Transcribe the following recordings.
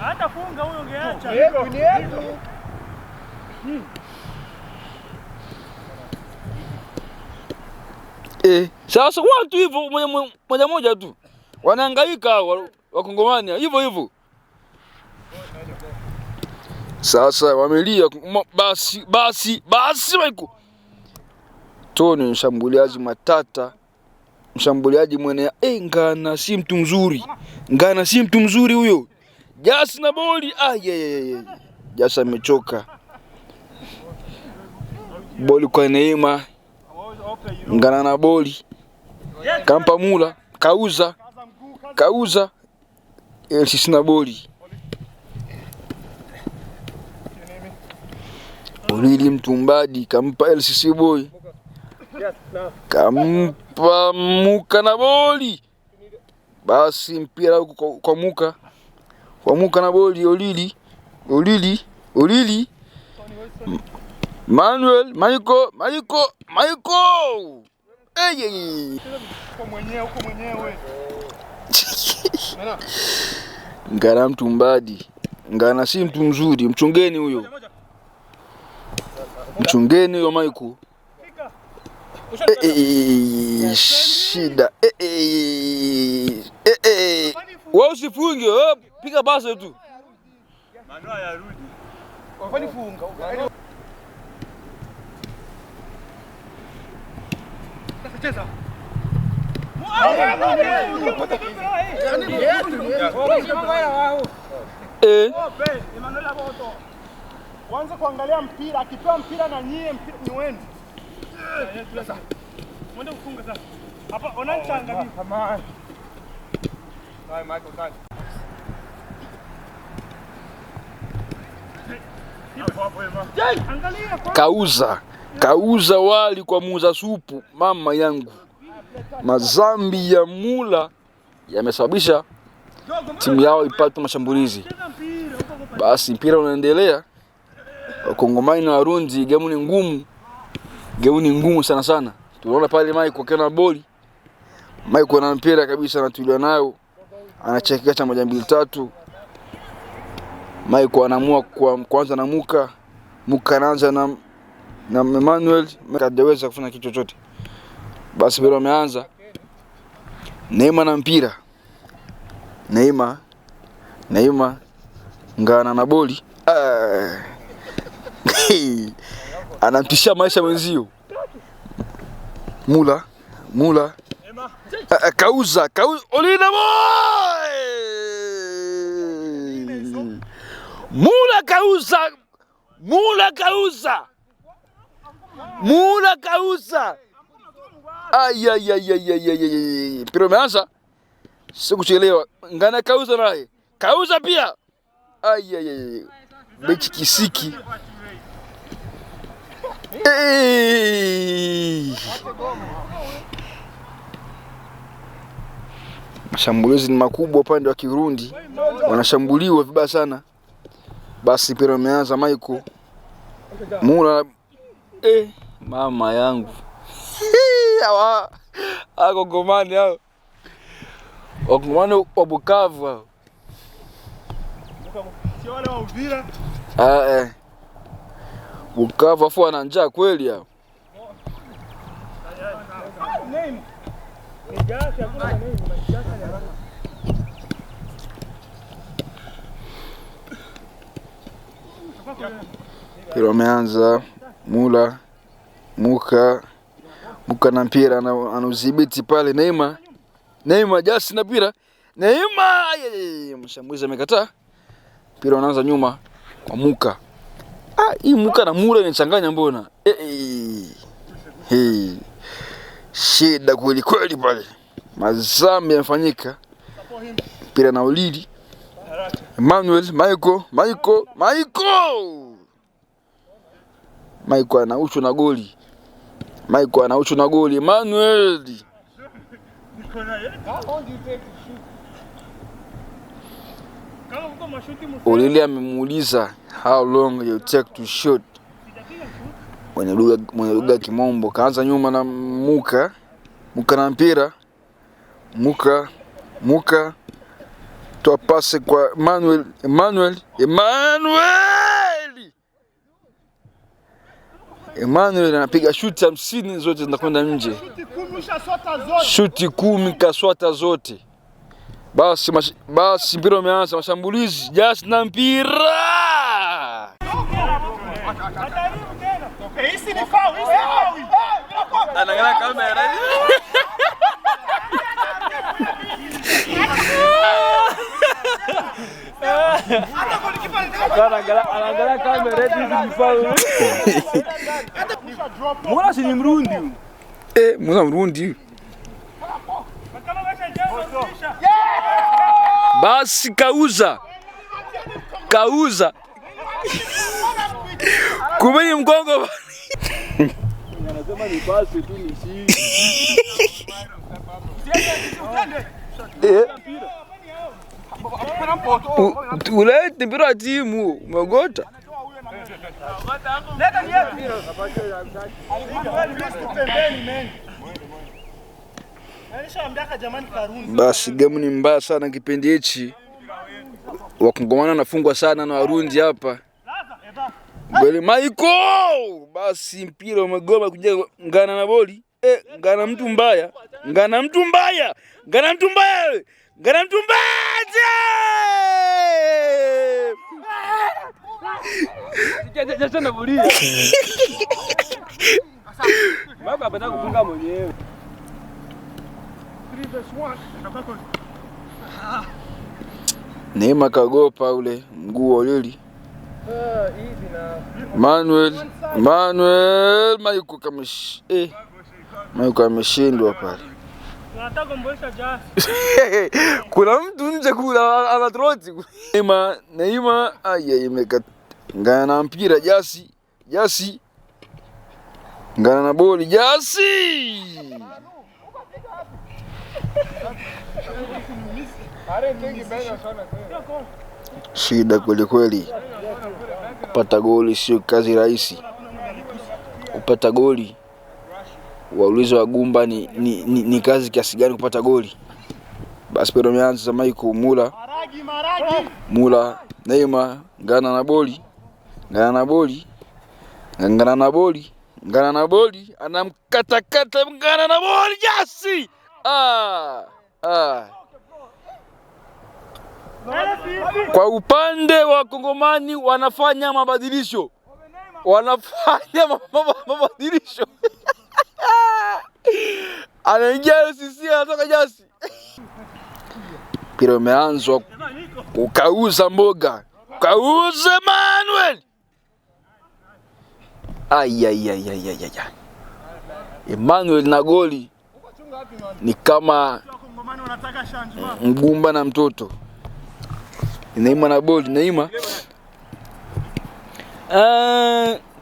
Hata funga huyo ungeacha. Ni yetu. Sasa watu hivyo moja moja tu. Wanahangaika wakongomani hivyo. Sasa wamelia basi Michael. Tony mshambuliaji matata. Mshambuliaji mwenye Ngana si mtu mzuri huyo. Jasi na boli. Jasi amechoka. Boli kwa Neema. Ngana na boli. Kampa Mula. Kauza. Sisi na boli. Olili Mtumbadi kampa LCC boy. Kampa Muka na boli. Basi mpira huko kwa Muka. Kwa Muka na boli Olili. Manuel, Michael. Uko mwenyewe. Ngana Mtumbadi. Ngana si mtu mzuri, mchungeni huyo. Michael. Shida. Wewe usifunge, piga pasi tu. Manua yarudi. Wafanye funga. Cheza. Kwanza kuangalia mpira, akipewa mpira na nyie mpira ni wenu. Mwende kufunga sasa. Hapa onachanga hivi. Tamam. Hai Michael Khan. Kauza wali kwa muuza supu mama yangu. Mazambi ya Mula yamesababisha timu yao ipate mashambulizi. Basi mpira unaendelea. Wakongomani na Warundi game ni ngumu sana. Tunaona pale Michael kana boli. Michael ana mpira kabisa anatulia nayo. Anachekea cha 1 2 3. Michael anaamua kwanza na Muka anaanza na Emmanuel, hajaweza kufanya kitu chochote. Basi bila ameanza. Neema na mpira. Neema Ngana na boli. Anamtishia maisha mwenzio. Mula. Kauza. Olina boy. Mula kauza. Pero meanza. Sikuchelewa. Ngana kauza naye. Kauza pia. Beki kisiki. Mashambulizi ni makubwa upande wa Kirundi. Wanashambuliwa vibaya sana. Basi mpira umeanza Michael. Mula mama yangu. Wakongomani hao. Wakongomani wa Bukavu hao. Sio wale wa Uvira. Bukavu afu ana njaa kweli hao. Mpira umeanza. Mula Muka na mpira anaudhibiti pale. Neema Jasi na mpira. Neema mshambulizi amekataa. Mpira unaanza nyuma kwa Muka. Hii Muka na Mula inachanganya mbona? Shida kweli pale. Mazambi yamefanyika. Mpira na Olili. Emmanuel, Michael. Michael anauchwa na goli. Emmanuel. Olili amemuuliza how long you take to shoot. Mwenye lugha ya Kimombo. Kaanza nyuma na Muka na mpira. Muka toa pasi kwa Emmanuel anapiga shuti 50 zote zinakwenda nje. Shuti 10 kaswata zote. Basi mpira umeanza, mashambulizi. Just na mpira. Anaangalia kamera. Anaangalia kamera hizi mfano. Mbona si ni Mrundi? Mbona Mrundi? Basi kauza. Kumeni mgongo. Anasema ni basi tu ni si. Ulete mpira timu umegota. Basi game ni mbaya sana kipindi hichi. Wakongomani wanafungwa sana na Warundi hapa. Bali Michael, basi mpira umegoma kuja ngana na boli. Ngana mtu mbaya. Jaja na bulia. Baba anataka kufunga mwenyewe. Neema kagopa ule mguu ulili. Manuel Michael ameshindwa pale. Nataka mboesha jasi. Kuna mtu nje kula anatroti. Neema imekata. Ngana na mpira Jasi. Ngana na boli Jasi. Shida kweli. Kupata goli sio kazi rahisi. Kupata goli, waulizo wa Gumba ni kazi kiasi gani kupata goli. Basi pero mianza za Michael Mula Neema ngana na boli anamkata ngana na boli Jasi. Kwa upande wa Kongomani wanafanya mabadilisho. Anaingia sisi anatoka Jasi. Mpira umeanzwa ukauza mboga. Kauze Manuel. Emmanuel na goli ni kama mgumba na mtoto. Neema na boli, Neema.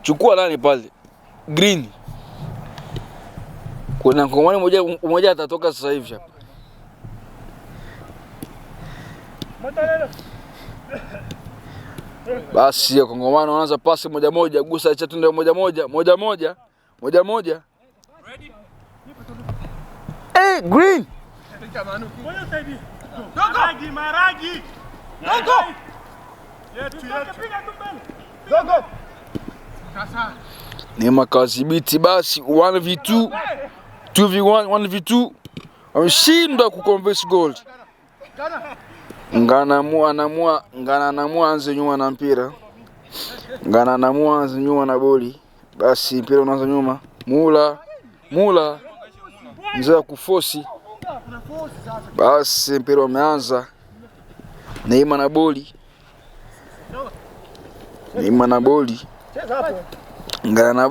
Chukua nani pale? Green. Kuna Kongomani mmoja atatoka sasa hivi hapa. Basi Kongomani wanaanza pasi moja, gusa cha tunde moja. Green. Maragi. Dogo. Neema kazibiti basi 1v2. 2v1, 1v2. Wameshindwa kuconverse goal. Ngana anamua anze nyuma na mpira. Ngana anamua anze nyuma na boli. Basi mpira unaanza nyuma. Mula. Mzee kufosi. Basi mpira umeanza. Neema na boli. Ngana na boli. Ngana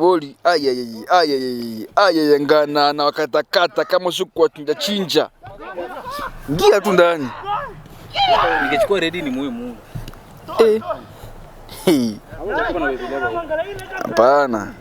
na wakatakata kama suku watunja. Ngia tu ndani. Ningechukua ready ni muhimu. Hapana.